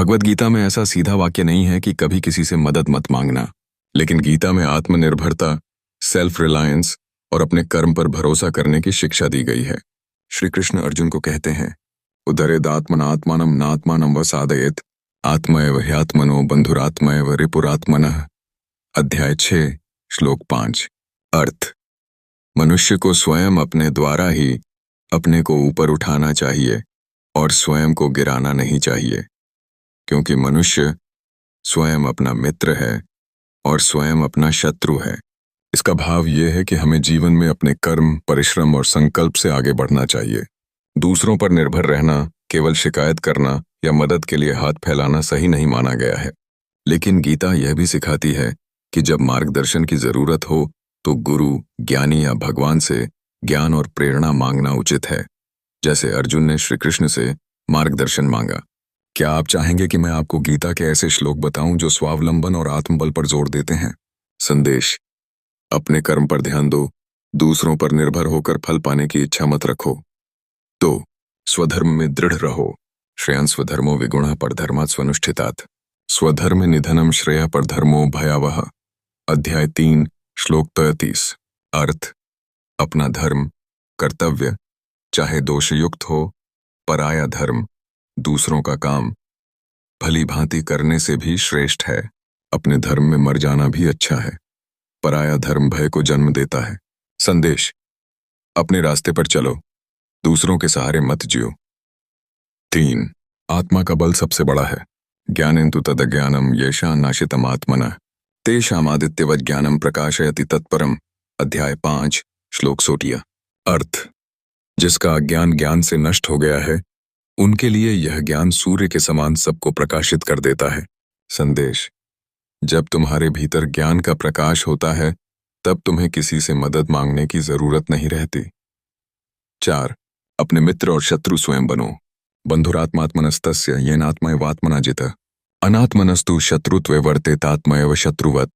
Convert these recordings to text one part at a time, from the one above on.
भगवत गीता में ऐसा सीधा वाक्य नहीं है कि कभी किसी से मदद मत मांगना, लेकिन गीता में आत्मनिर्भरता, सेल्फ रिलायंस और अपने कर्म पर भरोसा करने की शिक्षा दी गई है। श्री कृष्ण अर्जुन को कहते हैं, उदरेदात्मनात्मानं नात्मानं व साधयेत् आत्मैव ह्यात्मनो बंधुरात्मैव रिपुरात्मनः। अध्याय 6 श्लोक 5। अर्थ: मनुष्य को स्वयं अपने द्वारा ही अपने को ऊपर उठाना चाहिए और स्वयं को गिराना नहीं चाहिए, क्योंकि मनुष्य स्वयं अपना मित्र है और स्वयं अपना शत्रु है। इसका भाव यह है कि हमें जीवन में अपने कर्म, परिश्रम और संकल्प से आगे बढ़ना चाहिए। दूसरों पर निर्भर रहना, केवल शिकायत करना या मदद के लिए हाथ फैलाना सही नहीं माना गया है। लेकिन गीता यह भी सिखाती है कि जब मार्गदर्शन की जरूरत हो तो गुरु, ज्ञानी या भगवान से ज्ञान और प्रेरणा मांगना उचित है, जैसे अर्जुन ने श्री कृष्ण से मार्गदर्शन मांगा। क्या आप चाहेंगे कि मैं आपको गीता के ऐसे श्लोक बताऊं जो स्वावलंबन और आत्मबल पर जोर देते हैं? संदेश: अपने कर्म पर ध्यान दो, दूसरों पर निर्भर होकर फल पाने की इच्छा मत रखो। 2. स्वधर्म में दृढ़ रहो। श्रेयं स्वधर्मो विगुणः परधर्मात् स्वनुष्ठितात्। स्वधर्म निधनम श्रेयः परधर्मो भयावह। अध्याय 3 श्लोक 33। अर्थ: अपना धर्म, कर्तव्य, चाहे दोषयुक्त हो, पराया धर्म, दूसरों का काम, भली भांति करने से भी श्रेष्ठ है। अपने धर्म में मर जाना भी अच्छा है। पराया धर्म भय को जन्म देता है। संदेश: अपने रास्ते पर चलो, दूसरों के सहारे मत जियो। 3. आत्मा का बल सबसे बड़ा है। ज्ञानेन्तु तदज्ञानम येषां नाशितम आत्मनः तेषामादित्यवत् ज्ञानम प्रकाशयति तत्परम। अध्याय 5 श्लोक 16। अर्थ: जिसका अज्ञान ज्ञान से नष्ट हो गया है, उनके लिए यह ज्ञान सूर्य के समान सबको प्रकाशित कर देता है। संदेश: जब तुम्हारे भीतर ज्ञान का प्रकाश होता है, तब तुम्हें किसी से मदद मांगने की जरूरत नहीं रहती। 4. अपने मित्र और शत्रु स्वयं बनो। बंधुरात्मात्मनस्तस्य येनात्मैवात्मना जितः अनात्मनस्तु शत्रुत्वे वर्तेतात्मैव शत्रुवत्।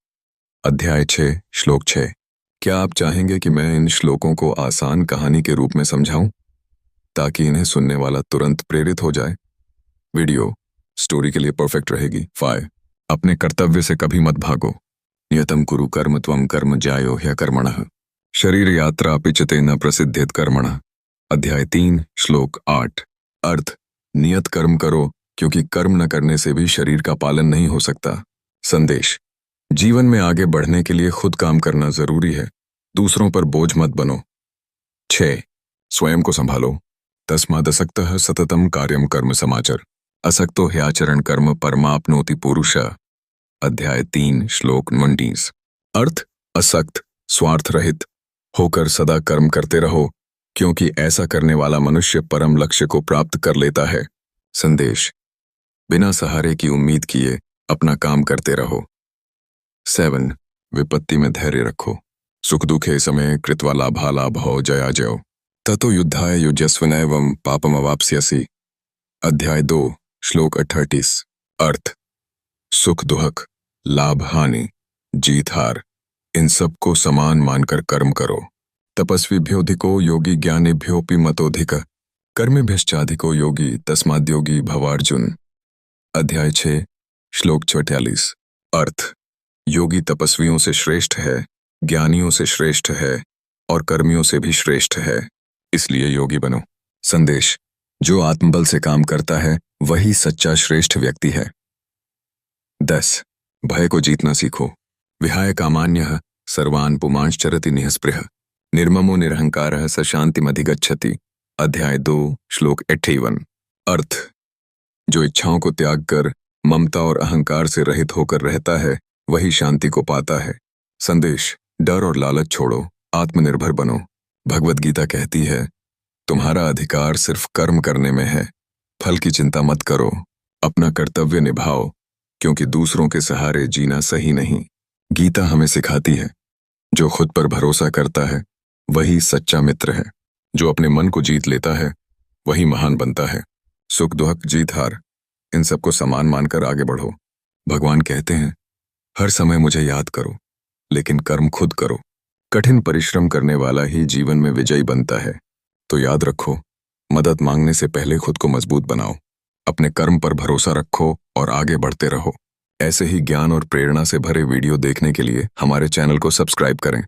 अध्याय 6 श्लोक 6। क्या आप चाहेंगे कि मैं इन श्लोकों को आसान कहानी के रूप में समझाऊं, ताकि इन्हें सुनने वाला तुरंत प्रेरित हो जाए? वीडियो स्टोरी के लिए परफेक्ट रहेगी। 5. अपने कर्तव्य से कभी मत भागो। नियतं कुरु कर्म त्वं कर्म ज्यायो ह्यकर्मणः शरीर यात्रा पिचते न प्रसिद्धेत कर्मणः। अध्याय 3 श्लोक 8। अर्थ: नियत कर्म करो, क्योंकि कर्म न करने से भी शरीर का पालन नहीं हो सकता। संदेश: जीवन में आगे बढ़ने के लिए खुद काम करना जरूरी है, दूसरों पर बोझ मत बनो। 6. स्वयं को संभालो। तस्मादसक्तः सततम कार्यम कर्म समाचर असक्तो ह्याचरण कर्म परमाप्नोति पुरुषः। अध्याय 3 श्लोक 19। अर्थ: असक्त, स्वार्थ रहित होकर सदा कर्म करते रहो, क्योंकि ऐसा करने वाला मनुष्य परम लक्ष्य को प्राप्त कर लेता है। संदेश: बिना सहारे की उम्मीद किए अपना काम करते रहो। 7. विपत्ति में धैर्य रखो। सुख दुखे समय कृत्वा लाभा लाभो जया जयो ततो युद्धाय युजस्व नैवं पापम अवाप्स्यसि। अध्याय 2 श्लोक 38। अर्थ: सुख दुख, लाभ हानि, जीत हार, इन सब को समान मानकर कर्म करो। तपस्विभ्योऽधिको योगी ज्ञानिभ्योऽपि मतोऽधिकः कर्मिभ्यश्चाधिको योगी तस्माद्योगी भवार्जुन। अध्याय 6 श्लोक 44। अर्थ: योगी तपस्वियों से श्रेष्ठ है, ज्ञानियों से श्रेष्ठ है और कर्मियों से भी श्रेष्ठ है, इसलिए योगी बनो। संदेश: जो आत्मबल से काम करता है वही सच्चा श्रेष्ठ व्यक्ति है। 10. भय को जीतना सीखो। विहाय कामान्यः सर्वान् पुमांश्चरति निःस्पृहः निर्ममो निरहंकारः स शान्तिमधिगच्छति। अध्याय 2 श्लोक 51। अर्थ: जो इच्छाओं को त्याग कर ममता और अहंकार से रहित होकर रहता है, वही शांति को पाता है। संदेश: डर और लालच छोड़ो, आत्मनिर्भर बनो। भगवत गीता कहती है, तुम्हारा अधिकार सिर्फ कर्म करने में है, फल की चिंता मत करो। अपना कर्तव्य निभाओ, क्योंकि दूसरों के सहारे जीना सही नहीं। गीता हमें सिखाती है, जो खुद पर भरोसा करता है वही सच्चा मित्र है। जो अपने मन को जीत लेता है वही महान बनता है। सुख दुख, जीत हार, इन सबको समान मानकर आगे बढ़ो। भगवान कहते हैं, हर समय मुझे याद करो, लेकिन कर्म खुद करो। कठिन परिश्रम करने वाला ही जीवन में विजयी बनता है। तो याद रखो, मदद मांगने से पहले खुद को मजबूत बनाओ। अपने कर्म पर भरोसा रखो और आगे बढ़ते रहो। ऐसे ही ज्ञान और प्रेरणा से भरे वीडियो देखने के लिए हमारे चैनल को सब्सक्राइब करें।